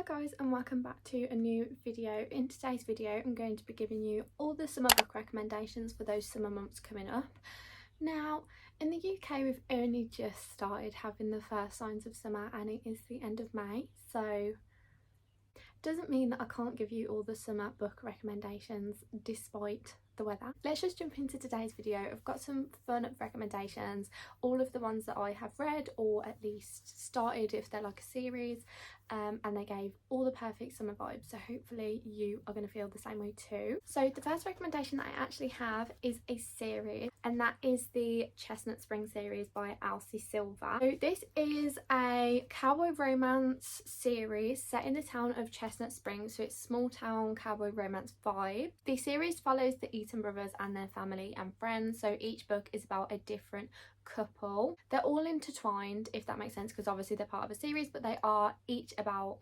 Hi guys, and welcome back to a new video. In today's video I'm going to be giving you all the summer book recommendations for those summer months coming up. Now in the UK we've only just started having the first signs of summer and it is the end of May, so doesn't mean that I can't give you all the summer book recommendations despite the weather. Let's just jump into today's video. I've got some fun recommendations, all of the ones that I have read or at least started if they're like a series, and they gave all the perfect summer vibes, so hopefully you are going to feel the same way too. So the first recommendation that I actually have is a series, and that is the Chestnut Spring series by Elsie Silver. So this is a cowboy romance series set in the town of Chestnut Spring, so it's small town cowboy romance vibe. The series follows the Eaton brothers and their family and friends, so each book is about a different couple. They're all intertwined, if that makes sense, because obviously they're part of a series, but they are each about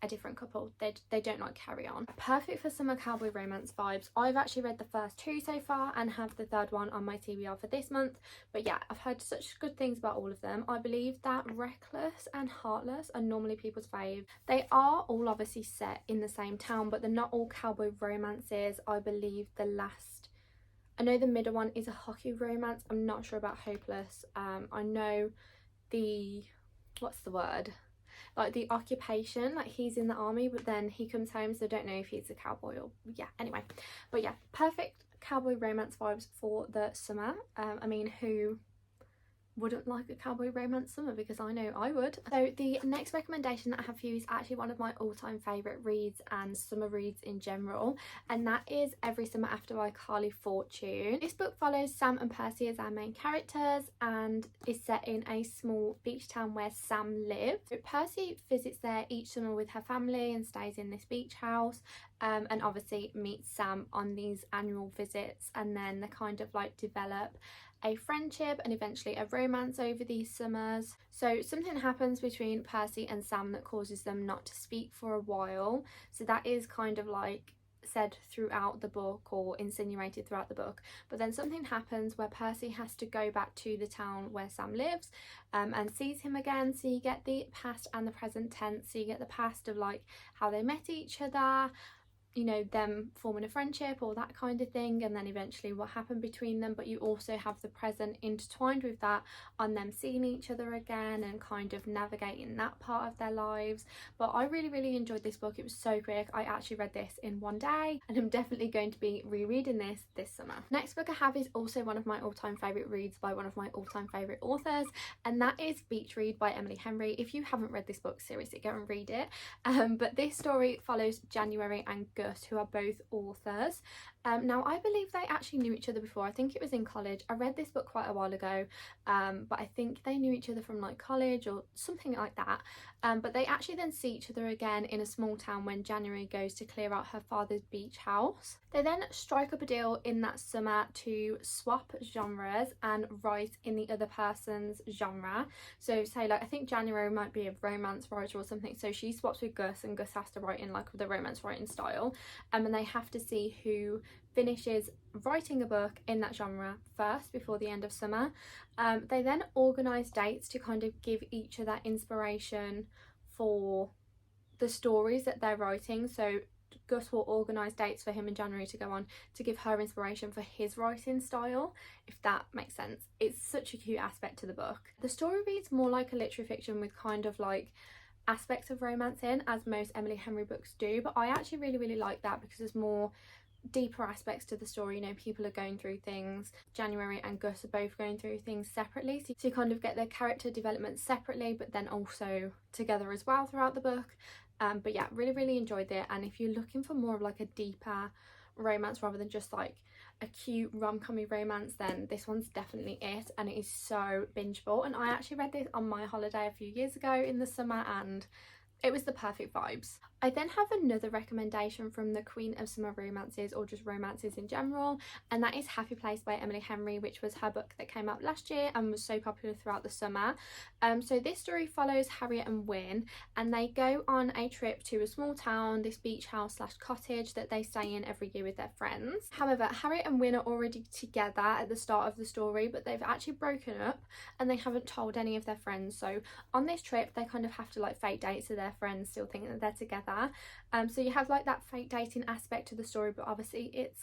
a different couple. They don't like carry on. Perfect for summer cowboy romance vibes. I've actually read the first two so far and have the third one on my TBR for this month, but yeah, I've heard such good things about all of them. I believe that Reckless and Heartless are normally people's fave. They are all obviously set in the same town, but they're not all cowboy romances. I believe I know the middle one is a hockey romance. I'm not sure about Hopeless. I know what's the word? Like the occupation, like he's in the army but then he comes home, so I don't know if he's a cowboy or yeah, anyway. But yeah, perfect cowboy romance vibes for the summer. I mean, who wouldn't like a cowboy romance summer, because I know I would. So the next recommendation that I have for you is actually one of my all-time favourite reads and summer reads in general, and that is Every Summer After by Carly Fortune. This book follows Sam and Percy as our main characters and is set in a small beach town where Sam lives. So Percy visits there each summer with her family and stays in this beach house, and obviously meets Sam on these annual visits, and then they kind of like develop a friendship and eventually a romance over these summers. So something happens between Percy and Sam that causes them not to speak for a while, so that is kind of like said throughout the book or insinuated throughout the book. But then something happens where Percy has to go back to the town where Sam lives, and sees him again, so you get the past and the present tense. So you get the past of like how they met each other, you know, them forming a friendship or that kind of thing, and then eventually what happened between them, but you also have the present intertwined with that on them seeing each other again and kind of navigating that part of their lives. But I really enjoyed this book. It was so quick. I actually read this in one day and I'm definitely going to be rereading this summer. Next book I have is also one of my all-time favourite reads by one of my all-time favourite authors, and that is Beach Read by Emily Henry. If you haven't read this book, seriously go and read it. But this story follows January and Gus, who are both authors. Now I believe they actually knew each other before. I think it was in college. I read this book quite a while ago, but I think they knew each other from like college or something like that. But they actually then see each other again in a small town when January goes to clear out her father's beach house. They then strike up a deal in that summer to swap genres and write in the other person's genre. So say like, I think January might be a romance writer or something, so she swaps with Gus and Gus has to write in like the romance writing style, and they have to see who finishes writing a book in that genre first before the end of summer. They then organise dates to kind of give each other inspiration for the stories that they're writing. So Gus will organise dates for him in January to go on to give her inspiration for his writing style, if that makes sense. It's such a cute aspect to the book. The story reads more like a literary fiction with kind of like aspects of romance in, as most Emily Henry books do, but I actually really like that because there's more deeper aspects to the story. You know, people are going through things. January and Gus are both going through things separately, so you kind of get their character development separately but then also together as well throughout the book. But yeah, really enjoyed it, and if you're looking for more of like a deeper romance rather than just like a cute rom-commy romance, then this one's definitely it, and it is so bingeable. And I actually read this on my holiday a few years ago in the summer and it was the perfect vibes. I then have another recommendation from the queen of summer romances, or just romances in general, and that is Happy Place by Emily Henry, which was her book that came out last year and was so popular throughout the summer. So this story follows Harriet and Wynne, and they go on a trip to a small town, this beach house slash cottage that they stay in every year with their friends. However, Harriet and Wynne are already together at the start of the story, but they've actually broken up and they haven't told any of their friends. So on this trip they kind of have to like fake date to their friends, still thinking that they're together. So you have like that fake dating aspect to the story, but obviously it's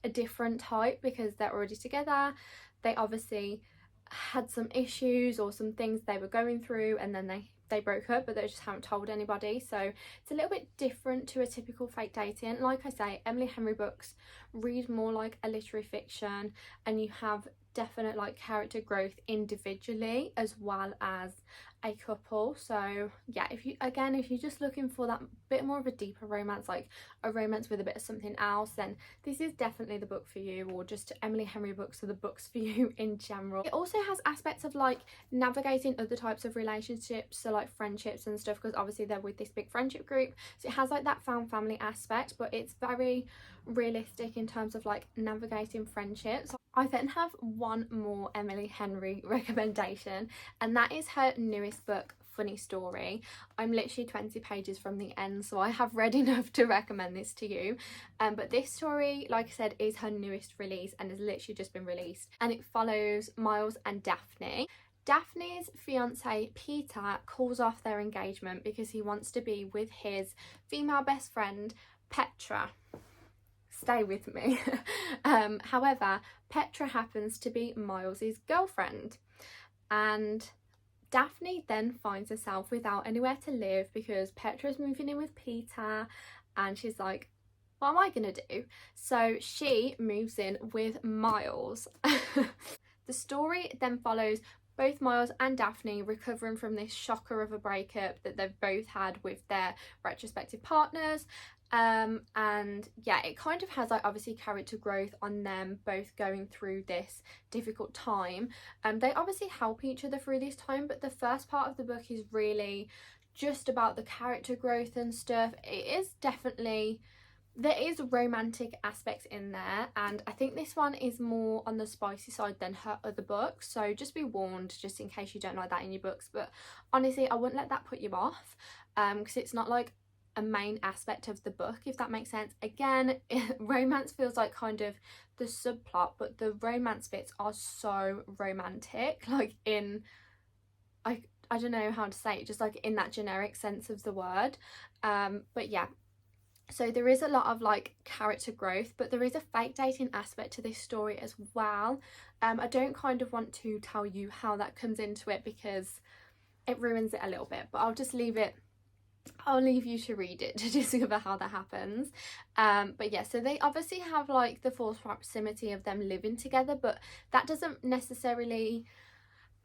a different type because they're already together. They obviously had some issues or some things they were going through, and then they broke up, but they just haven't told anybody. So it's a little bit different to a typical fake dating. Like I say, Emily Henry books read more like a literary fiction, and you have definite like character growth individually as well as a couple. So yeah, if you're just looking for that bit more of a deeper romance, like a romance with a bit of something else, then this is definitely the book for you, or just Emily Henry books are the books for you in general. It also has aspects of like navigating other types of relationships, so like friendships and stuff, because obviously they're with this big friendship group, so it has like that found family aspect, but it's very realistic in terms of like navigating friendships. I then have one more Emily Henry recommendation, and that is her newest book, Funny Story. I'm literally 20 pages from the end, so I have read enough to recommend this to you. But this story, like I said, is her newest release and has literally just been released, and it follows Miles and Daphne. Daphne's fiance Peter calls off their engagement because he wants to be with his female best friend Petra. Stay with me. However, Petra happens to be Miles's girlfriend, and Daphne then finds herself without anywhere to live because Petra's moving in with Peter, and she's like, what am I gonna do? So she moves in with Miles. The story then follows both Miles and Daphne recovering from this shocker of a breakup that they've both had with their retrospective partners. And yeah, it kind of has like obviously character growth on them both going through this difficult time. They obviously help each other through this time, but the first part of the book is really just about the character growth and stuff. It is definitely, there is romantic aspects in there, and I think this one is more on the spicy side than her other books, so just be warned just in case you don't like that in your books. But honestly, I wouldn't let that put you off, because it's not like a main aspect of the book, if that makes sense. Again, romance feels like kind of the subplot, but the romance bits are so romantic, like in, I don't know how to say it, just like in that generic sense of the word. But yeah, so there is a lot of like character growth, but there is a fake dating aspect to this story as well. I don't kind of want to tell you how that comes into it because it ruins it a little bit, but I'll leave you to read it to discover how that happens. But yeah, so they obviously have like the false proximity of them living together, but that doesn't necessarily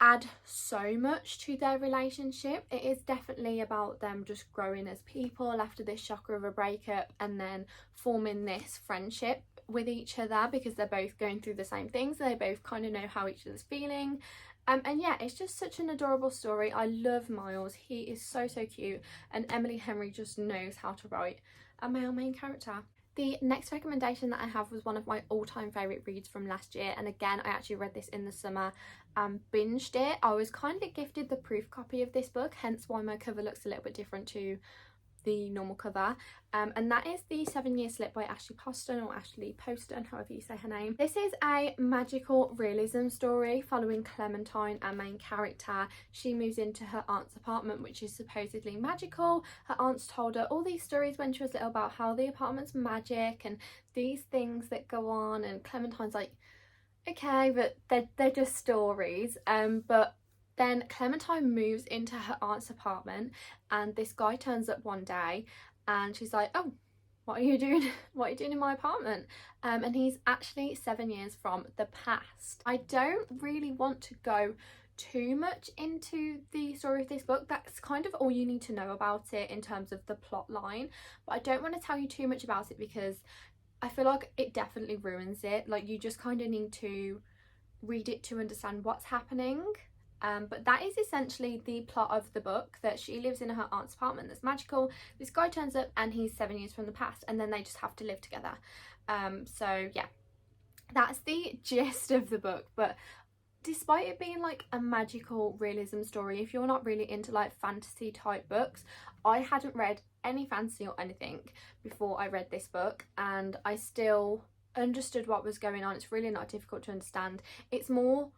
add so much to their relationship. It is definitely about them just growing as people after this shocker of a breakup, and then forming this friendship with each other because they're both going through the same things. They both kind of know how each other's feeling. And yeah, it's just such an adorable story. I love Miles. He is so cute, and Emily Henry just knows how to write a male main character. The next recommendation that I have was one of my all-time favourite reads from last year, and again I actually read this in the summer and binged it. I was kindly gifted the proof copy of this book, hence why my cover looks a little bit different to the normal cover, and that is The 7 Year Slip by Ashley Poston, or Ashley Poston, however you say her name. This is a magical realism story following Clementine, our main character. She moves into her aunt's apartment, which is supposedly magical. Her aunt's told her all these stories when she was little about how the apartment's magic and these things that go on, and Clementine's like, okay, but they're just stories. But then Clementine moves into her aunt's apartment, and this guy turns up one day, and she's like, oh, what are you doing? What are you doing in my apartment? And he's actually 7 years from the past. I don't really want to go too much into the story of this book. That's kind of all you need to know about it in terms of the plot line, but I don't want to tell you too much about it because I feel like it definitely ruins it. Like, you just kind of need to read it to understand what's happening. But that is essentially the plot of the book, that she lives in her aunt's apartment that's magical. This guy turns up and he's 7 years from the past, and then they just have to live together. So yeah, that's the gist of the book. But despite it being like a magical realism story, if you're not really into like fantasy type books, I hadn't read any fantasy or anything before I read this book, and I still understood what was going on. It's really not difficult to understand. It's more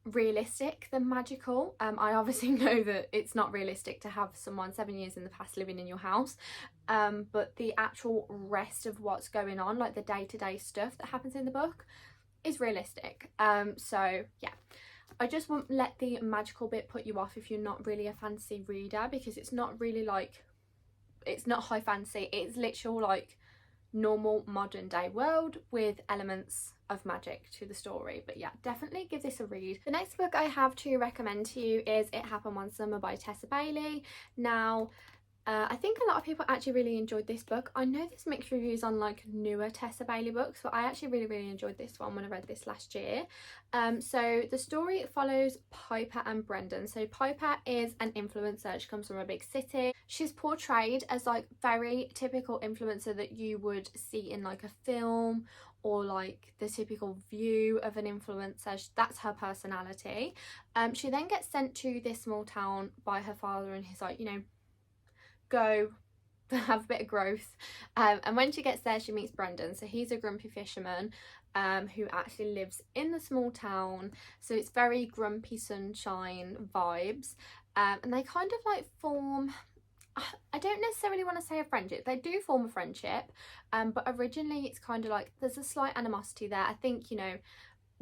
realistic than magical. I obviously know that it's not realistic to have someone 7 years in the past living in your house, but the actual rest of what's going on, like the day-to-day stuff that happens in the book, is realistic. So yeah, I just won't let the magical bit put you off if you're not really a fantasy reader, because it's not really like, it's not high fantasy, it's literal like normal modern day world with elements of magic to the story. But yeah, definitely give this a read. The next book I have to recommend to you is It Happened One Summer by Tessa Bailey. Now I think a lot of people actually really enjoyed this book. I know there's mixed reviews on like newer Tessa Bailey books, but I actually really enjoyed this one when I read this last year. So the story follows Piper and Brendan. So Piper is an influencer. She comes from a big city. She's portrayed as like very typical influencer that you would see in like a film, or like the typical view of an influencer. That's her personality. She then gets sent to this small town by her father, and he's like, you know, go have a bit of growth. And when she gets there, she meets Brendan. So he's a grumpy fisherman who actually lives in the small town. So it's very grumpy sunshine vibes. And they kind of like form, I don't necessarily want to say a friendship. They do form a friendship, but originally it's kind of like there's a slight animosity there. I think, you know,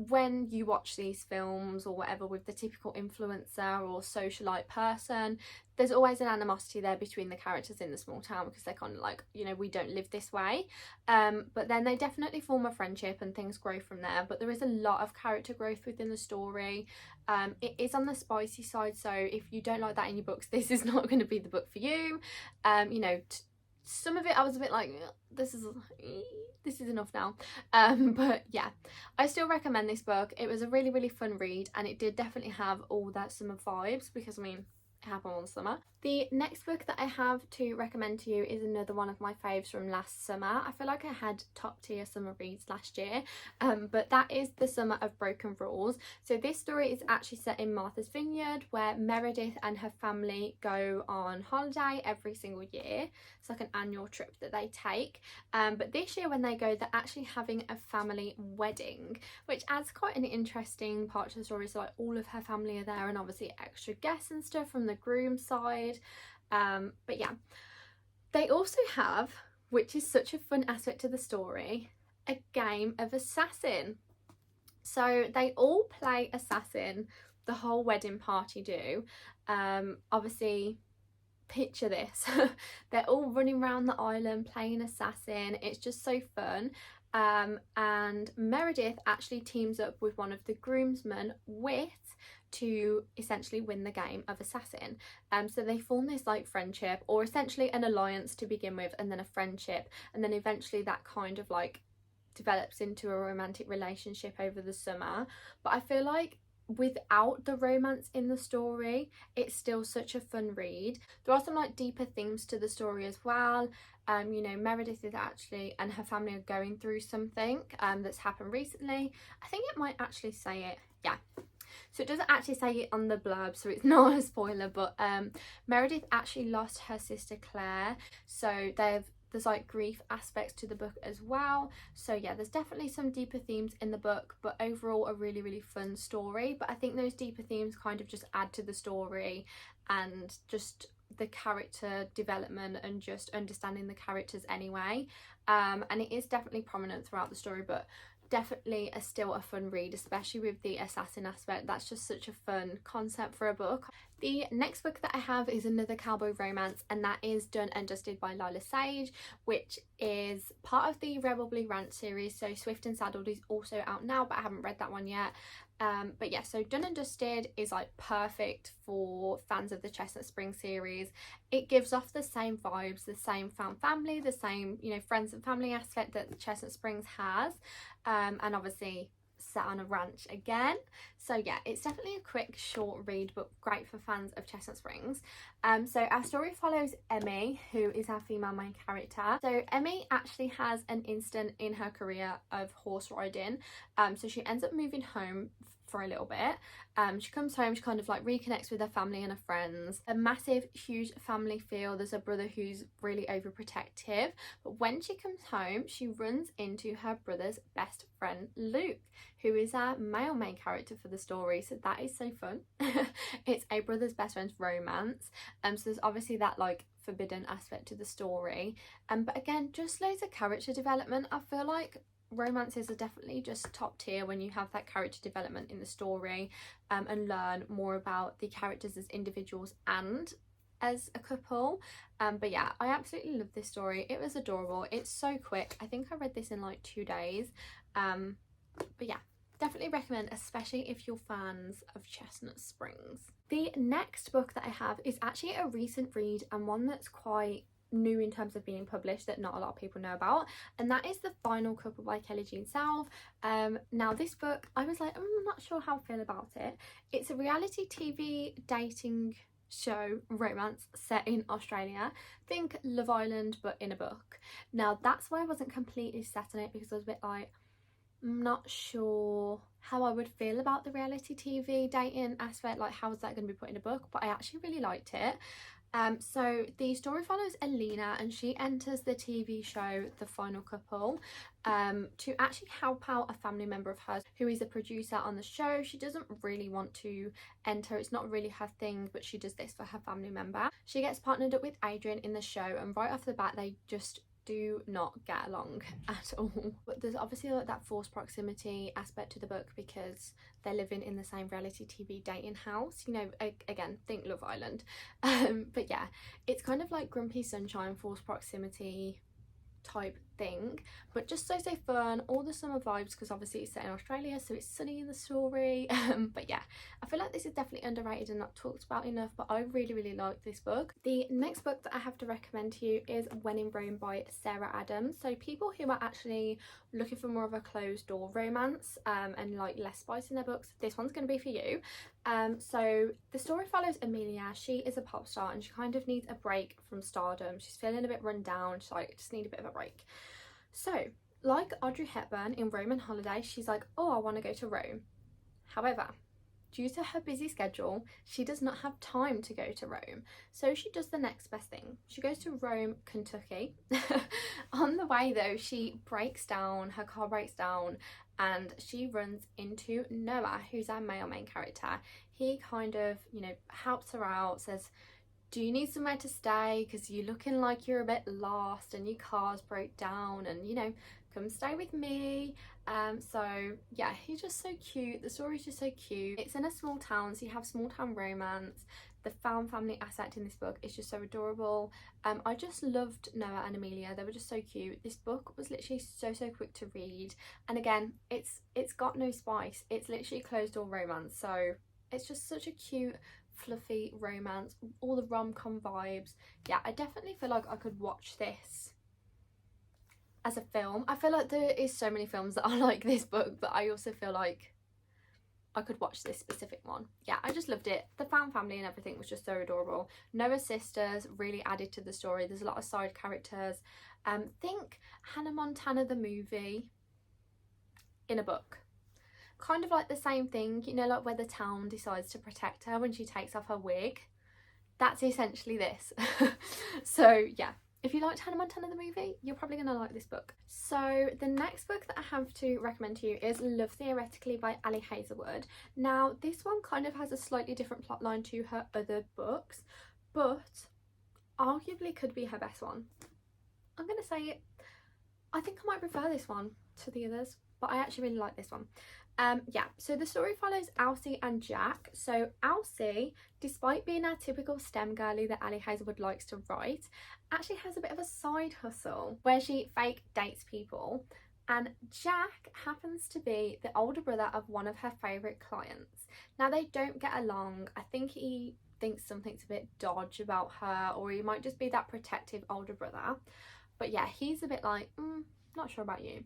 when you watch these films or whatever with the typical influencer or socialite person, there's always an animosity there between the characters in the small town, because they're kind of like, you know, we don't live this way. But then they definitely form a friendship and things grow from there. But there is a lot of character growth within the story. It is on the spicy side, so if you don't like that in your books, this is not going to be the book for you. You know, some of it I was a bit like, this is enough now. But yeah, I still recommend this book. It was a really fun read, and it did definitely have all that summer vibes, because I mean, it happened one summer. The next book that I have to recommend to you is another one of my faves from last summer. I feel like I had top tier summer reads last year, but that is The Summer of Broken Rules. So this story is actually set in Martha's Vineyard, where Meredith and her family go on holiday every single year. It's like an annual trip that they take, but this year when they go, they're actually having a family wedding, which adds quite an interesting part to the story. So like all of her family are there, and obviously extra guests and stuff from the groom's side. But yeah, they also have, which is such a fun aspect to the story, a game of assassin. So they all play assassin, the whole wedding party do. Obviously, picture this. They're all running around the island playing assassin. It's just so fun. And Meredith actually teams up with one of the groomsmen, Wit, to essentially win the game of assassin. So they form this like friendship, or essentially an alliance to begin with, and then a friendship, and then eventually that kind of like develops into a romantic relationship over the summer. But I feel like without the romance in the story, it's still such a fun read. There are some like deeper themes to the story as well. You know, Meredith is actually, and her family are going through something that's happened recently. I think it might actually say it, yeah. So it doesn't actually say it on the blurb, so it's not a spoiler, but Meredith actually lost her sister Claire, so there's like grief aspects to the book as well. So yeah, there's definitely some deeper themes in the book, but overall a really fun story. But I think those deeper themes kind of just add to the story, and just the character development and just understanding the characters anyway. And it is definitely prominent throughout the story, but definitely still a fun read, especially with the assassin aspect. That's just such a fun concept for a book. The next book that I have is another cowboy romance, and that is Done and Dusted by Lila Sage, which is part of the Rebel Blue Ranch series. So Swift and Saddled is also out now, but I haven't read that one yet. But yeah, so Done and Dusted is like perfect for fans of the Chestnut Springs series. It gives off the same vibes, the same found family, the same, you know, friends and family aspect that Chestnut Springs has, and obviously set on a ranch again. So yeah, it's definitely a quick short read, but great for fans of Chestnut Springs. So our story follows Emmy, who is our female main character. So Emmy actually has an instant in her career of horse riding, so she ends up moving home for a little bit. She comes home, she kind of like reconnects with her family and her friends. A massive huge family feel. There's a brother who's really overprotective, but when she comes home she runs into her brother's best friend Luke, who is our male main character for the story, so that is so fun. It's a brother's best friend's romance, so there's obviously that like forbidden aspect to the story, but again, just loads of character development. I feel like romances are definitely just top tier when you have that character development in the story, and learn more about the characters as individuals and as a couple. But yeah, I absolutely love this story. It was adorable. It's so quick. I think I read this in like 2 days. But yeah, definitely recommend, especially if you're fans of Chestnut Springs. The next book that I have is actually a recent read, and one that's quite new in terms of being published that not a lot of people know about, and that is The Final Couple by Kelly Jean Salve. Now this book, I was like, I'm not sure how I feel about it. It's a reality TV dating show romance set in Australia. Think Love Island but in a book. Now that's why I wasn't completely set on it, because I was a bit like, I'm not sure how I would feel about the reality TV dating aspect, like how is that going to be put in a book, but I actually really liked it. So the story follows Alina, and she enters the TV show The Final Couple to actually help out a family member of hers who is a producer on the show. She doesn't really want to enter, it's not really her thing, but she does this for her family member. She gets partnered up with Adrian in the show, and right off the bat they just do not get along at all. But there's obviously like that forced proximity aspect to the book because they're living in the same reality TV dating house, you know, again, think Love Island. But yeah, it's kind of like Grumpy Sunshine forced proximity type thing, but just so fun, all the summer vibes, because obviously it's set in Australia, so it's sunny in the story. But yeah, I feel like this is definitely underrated and not talked about enough, but I really like this book. The next book that I have to recommend to you is When in Rome by Sarah Adams. So people who are actually looking for more of a closed door romance, and like less spice in their books, this one's going to be for you. So the story follows Amelia. She is a pop star and she kind of needs a break from stardom. She's feeling a bit run down. She's like, I just need a bit of a break. So like Audrey Hepburn in Roman Holiday, she's like, oh, I want to go to Rome. However, due to her busy schedule, she does not have time to go to Rome. So she does the next best thing. She goes to Rome, Kentucky. On the way though, she breaks down, her car breaks down, and she runs into Noah, who's our male main character. He kind of, you know, helps her out, says, do you need somewhere to stay, because you're looking like you're a bit lost and your car's broke down, and you know, come stay with me. So yeah, he's just so cute. The story's just so cute. It's in a small town, so you have small town romance. The found family aspect in this book is just so adorable. I just loved Noah and Amelia. They were just so cute. This book was literally so quick to read, and again, it's got no spice. It's literally closed door romance, so it's just such a cute fluffy romance, all the rom-com vibes. Yeah, I definitely feel like I could watch this as a film. I feel like there is so many films that are like this book, but I also feel like I could watch this specific one. Yeah, I just loved it. The found family and everything was just so adorable. Noah's sisters really added to the story. There's a lot of side characters. Think Hannah Montana the movie in a book. Kind of like the same thing, you know, like where the town decides to protect her when she takes off her wig. That's essentially this. So yeah, if you liked Hannah Montana the movie, you're probably going to like this book. So the next book that I have to recommend to you is Love Theoretically by Ali Hazelwood. Now this one kind of has a slightly different plotline to her other books, but arguably could be her best one. I'm going to say it. I think I might prefer this one to the others, but I actually really like this one. Yeah, so the story follows Elsie and Jack. So Elsie, despite being our typical STEM girly that Ali Hazelwood likes to write, actually has a bit of a side hustle where she fake dates people, and Jack happens to be the older brother of one of her favourite clients. Now they don't get along. I think he thinks something's a bit dodge about her, or he might just be that protective older brother. But yeah, he's a bit like, not sure about you.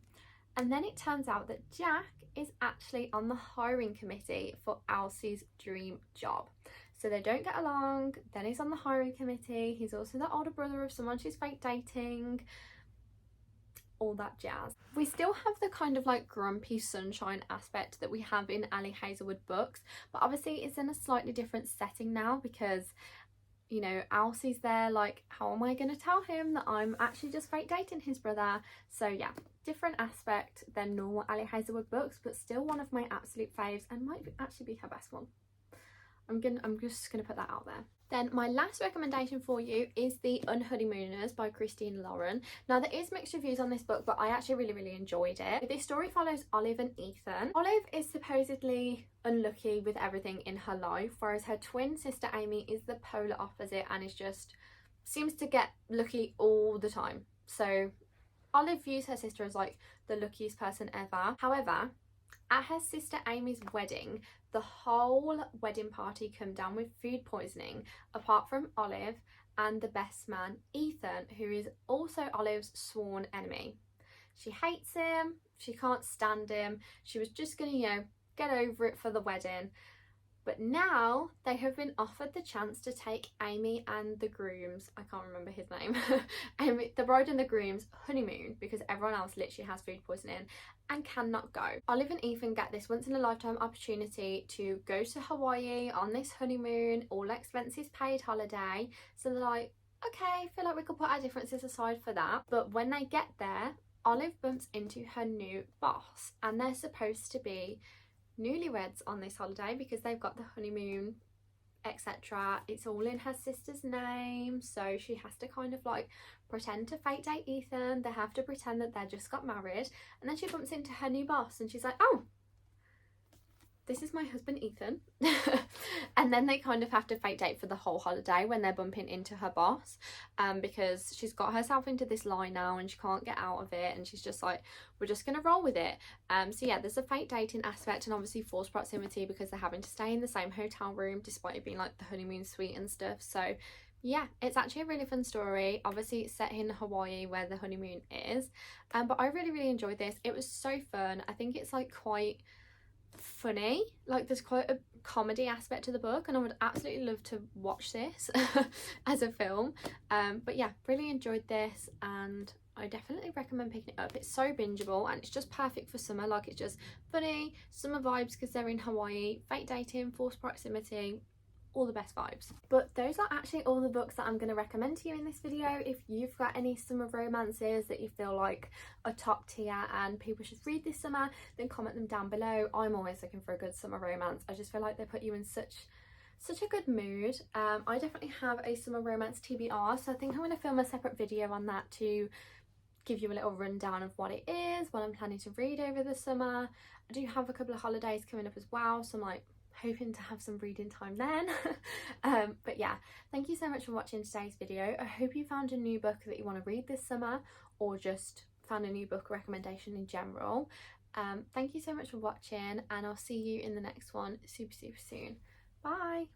And then it turns out that Jack is actually on the hiring committee for Elsie's dream job. So they don't get along, then he's on the hiring committee. He's also the older brother of someone she's fake dating. all that jazz. We still have the kind of like grumpy sunshine aspect that we have in Ali Hazelwood books, but obviously it's in a slightly different setting now because, you know, Elsie's there, like, how am I going to tell him that I'm actually just fake dating his brother? So yeah, different aspect than normal Ali Hazelwood books, but still one of my absolute faves and might actually be her best one. I'm just gonna put that out there. Then my last recommendation for you is The Unhoneymooners by Christine Lauren. Now there is mixed reviews on this book, but I actually really enjoyed it. This story follows Olive and Ethan. Olive is supposedly unlucky with everything in her life, whereas her twin sister Amy is the polar opposite and is just seems to get lucky all the time. So Olive views her sister as like the luckiest person ever. However, at her sister Amy's wedding, the whole wedding party come down with food poisoning, apart from Olive and the best man, Ethan, who is also Olive's sworn enemy. She hates him, she can't stand him, she was just gonna, you know, get over it for the wedding. But now they have been offered the chance to take Amy and the grooms, I can't remember his name, the bride and the groom's honeymoon because everyone else literally has food poisoning and cannot go. Olive and Ethan get this once in a lifetime opportunity to go to Hawaii on this honeymoon, all expenses paid holiday. So they're like, okay, I feel like we could put our differences aside for that. But when they get there, Olive bumps into her new boss and they're supposed to be newlyweds on this holiday because they've got the honeymoon, etc. It's all in her sister's name, so she has to kind of like pretend to fake date Ethan. They have to pretend that they just got married, and then she bumps into her new boss and she's like, oh, this is my husband Ethan. And then they kind of have to fake date for the whole holiday when they're bumping into her boss, because she's got herself into this lie now and she can't get out of it, and she's just like, we're just gonna roll with it. So yeah, there's a fake dating aspect and obviously forced proximity because they're having to stay in the same hotel room despite it being like the honeymoon suite and stuff. So yeah, it's actually a really fun story. Obviously it's set in Hawaii where the honeymoon is, but I really enjoyed this. It was so fun. I think it's like quite funny, like there's quite a comedy aspect to the book, and I would absolutely love to watch this as a film. But yeah, really enjoyed this and I definitely recommend picking it up. It's so bingeable and it's just perfect for summer. Like, it's just funny, summer vibes because they're in Hawaii, fake dating, forced proximity, all the best vibes. But those are actually all the books that I'm going to recommend to you in this video. If you've got any summer romances that you feel like are top tier and people should read this summer, then comment them down below. I'm always looking for a good summer romance. I just feel like they put you in such a good mood. I definitely have a summer romance TBR, so I think I'm going to film a separate video on that to give you a little rundown of what it is, what I'm planning to read over the summer. I do have a couple of holidays coming up as well, so I'm like hoping to have some reading time then. But yeah, thank you so much for watching today's video. I hope you found a new book that you want to read this summer, or just found a new book recommendation in general. Thank you so much for watching, and I'll see you in the next one super soon. Bye.